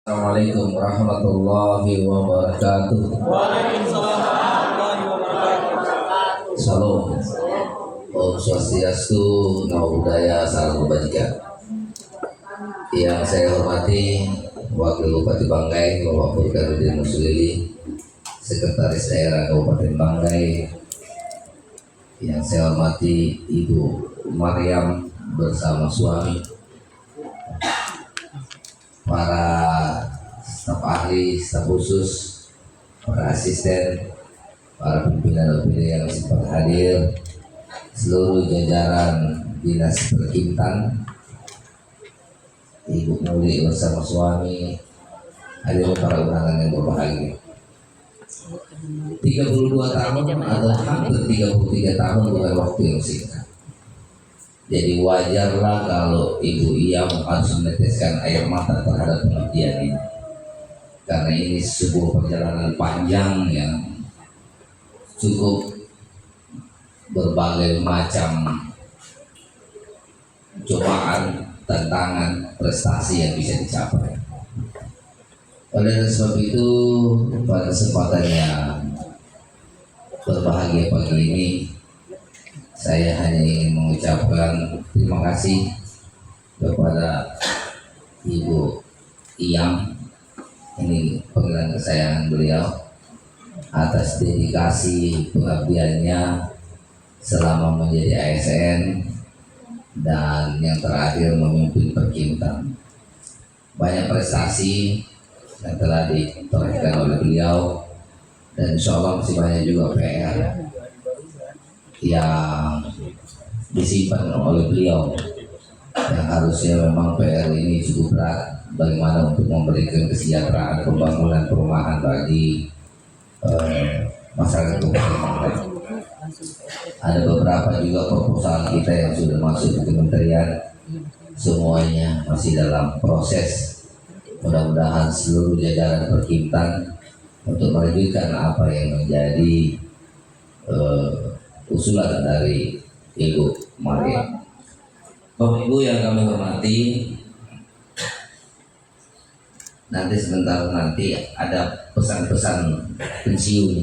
Assalamualaikum warahmatullahi wabarakatuh. Waalaikumsalam warahmatullahi wabarakatuh. Salam. Om Swastiastu, Namo Buddhaya, Salam Kebajikan. Yang saya hormati Wakil Bupati Banggai, Bapak Burhanuddin Muslili, Sekretaris Daerah Kabupaten Banggai. Yang saya hormati Ibu Maryam bersama suami, para staf ahli, staf khusus, para asisten, para pimpinan-pimpinan yang sempat hadir, seluruh jajaran Dinas Perkintan, Ibu Muli bersama suami, hadirin para undangan yang berbahagia. 32 tahun atau hampir 33 tahun bukan waktu yang singkat. Jadi wajarlah kalau Ibu Iyam harus meneteskan air mata terhadap pengabdian ini, karena ini sebuah perjalanan panjang yang cukup berbagai macam cobaan, tantangan, prestasi yang bisa dicapai. Oleh sebab itu, pada kesempatan yang berbahagia pagi ini, saya hanya ingin mengucapkan terima kasih kepada Ibu Iyam, ini panggilan kesayangan beliau, atas dedikasi pengabdiannya selama menjadi ASN dan yang terakhir memimpin Perkintan. Banyak prestasi yang telah ditorehkan oleh beliau, dan insya Allah masih banyak juga PR yang disimpan oleh beliau, yang harusnya memang PR ini cukup berat, bagaimana untuk memberikan kesejahteraan, pembangunan perumahan bagi masyarakat Kabupaten Banggai. Ada beberapa juga proposal kita yang sudah masuk ke kementerian, semuanya masih dalam proses. Mudah-mudahan seluruh jajaran Perkintan untuk melanjutkan apa yang menjadi usulan dari Ibu Maryam. Bapak Ibu yang kami hormati, nanti sebentar nanti ada pesan-pesan pensiun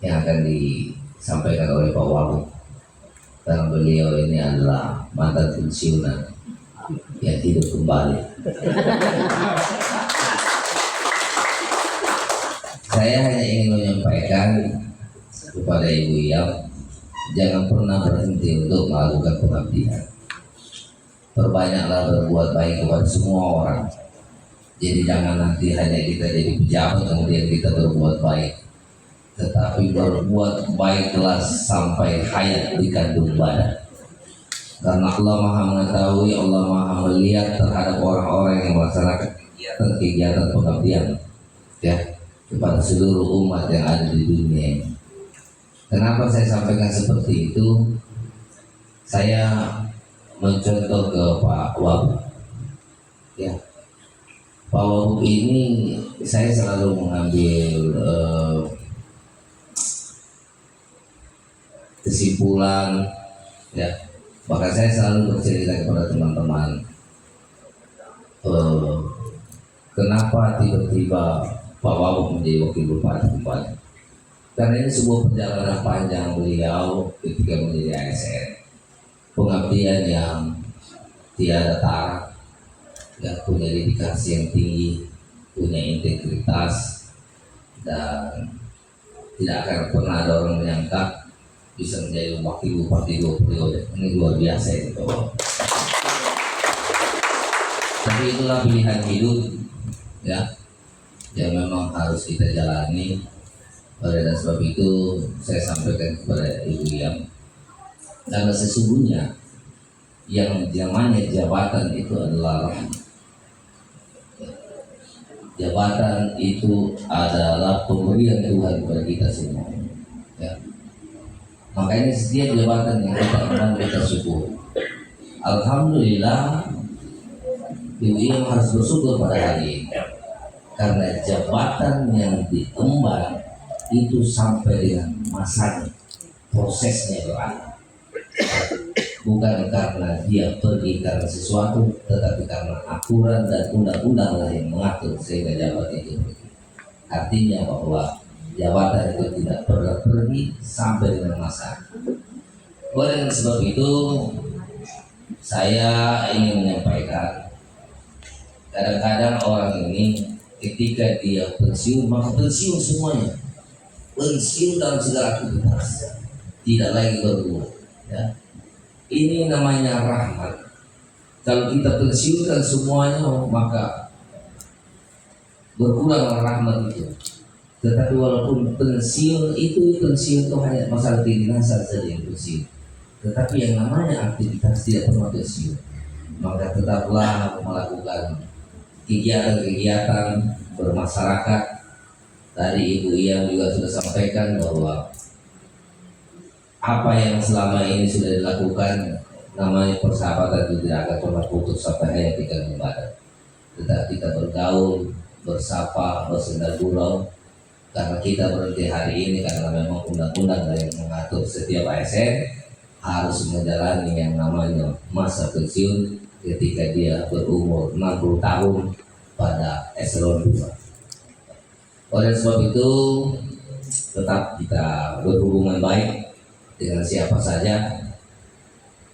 yang akan disampaikan oleh Pak Wagub, karena beliau ini adalah mantan pensiunan yang hidup kembali. Saya hanya ingin menyampaikan kepada Ibu Iyam, jangan pernah berhenti untuk melakukan pengabdian. Perbanyaklah berbuat baik kepada semua orang. Jadi jangan nanti hanya kita jadi pejabat kemudian kita berbuat baik, tetapi berbuat baiklah sampai hayat di kandung badan. Karena Allah Maha mengetahui, Allah Maha melihat terhadap orang-orang yang melaksanakan kegiatan pengabdian, ya, kepada seluruh umat yang ada di dunia ini. Kenapa saya sampaikan seperti itu? Saya mencontoh ke Pak Wagub, ya. Pak Wagub ini saya selalu mengambil kesimpulan, ya. Bahkan saya selalu bercerita kepada teman-teman, kenapa tiba-tiba Pak Wagub menjadi wakil bupati kembali. Karena ini sebuah perjalanan panjang beliau ketika menjadi ASN, pengabdian yang tiada tara, yang punya dedikasi yang tinggi, punya integritas, dan tidak akan pernah ada orang menyangka bisa menjadi wakil bupati 2 periode. Ini luar biasa itu. Tapi itulah pilihan hidup, ya, yang memang harus kita jalani. Oleh sebab itu saya sampaikan kepada Ibu Iyam, karena sesungguhnya yang namanya jabatan itu adalah rahmat. Jabatan itu adalah pemberian Tuhan kepada kita semua, ya. Makanya setiap jabatan yang kita emban kita syukur. Alhamdulillah, Ibu Iyam harus bersyukur pada hari ini, karena jabatan yang diemban itu sampai dengan masanya, prosesnya berakhir. bukan karena dia pergi karena sesuatu, tetapi karena aturan dan undang-undang lain mengatur sehingga jabatan itu pergi. Artinya bahwa jabatan itu tidak pernah pergi sampai dengan masa. Oleh sebab itu saya ingin menyampaikan, kadang-kadang orang ini ketika dia pensiun maka pensiun semuanya, pensiun dalam segala aktivitas, tidak lagi berbuat. Ya. Ini namanya rahmat. Kalau kita pensiunkan semuanya maka berkurang rahmat itu. Tetapi walaupun pensiun itu hanya masalah kedinasan saja yang pensiun. Tetapi yang namanya aktivitas tidak pernah pensiun. Maka tetaplah melakukan kegiatan-kegiatan bermasyarakat. Tadi Ibu Iyam juga sudah sampaikan bahwa apa yang selama ini sudah dilakukan, namanya persahabatan itu tidak akan pernah putus sampai hayat tinggal membadan. Tetap kita bergaul, bersapa, bersenda gurau, karena kita berhenti hari ini karena memang undang-undang yang mengatur setiap ASN harus menjalani yang namanya masa pensiun ketika dia berumur 60 tahun pada eselon 2. Oleh sebab itu tetap kita berhubungan baik dengan siapa saja,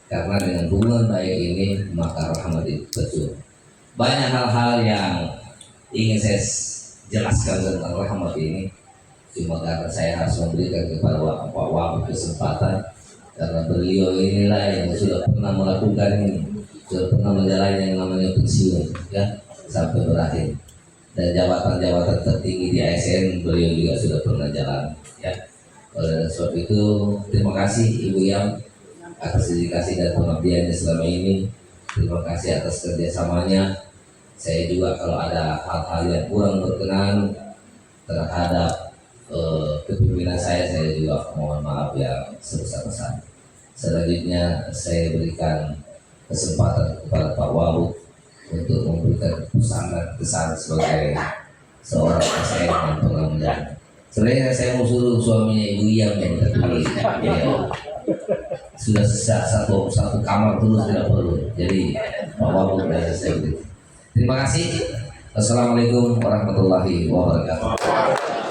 karena dengan hubungan baik ini maka rahmat itu tercurah. Banyak hal-hal yang ingin saya jelaskan tentang rahmat ini, cuma karena saya harus memberikan kepada Pak Wahab kesempatan, karena beliau inilah yang sudah pernah melakukan ini, sudah pernah menjalani yang namanya pensiun ya sampai berakhir, dan jabatan-jabatan tertinggi di ASN beliau juga sudah pernah jalan ya. Oleh sebab itu terima kasih Ibu Yam atas dedikasi dan pengabdiannya selama ini. Terima kasih atas kerjasamanya. Saya juga kalau ada hal-hal yang kurang berkenan terhadap kepemimpinan saya juga mohon maaf yang sebesar-besar. Selanjutnya saya berikan kesempatan kepada Pak Wahab untuk memberikan pesan sebagai seorang ASN yang pernah menjalankan. Sebenarnya saya mau suruh suaminya Ibu Iyam yang terpilih, ya, sudah satu kamar terus tidak perlu. Jadi Pak Wahab dan saya beri. Terima kasih. Assalamualaikum warahmatullahi wabarakatuh.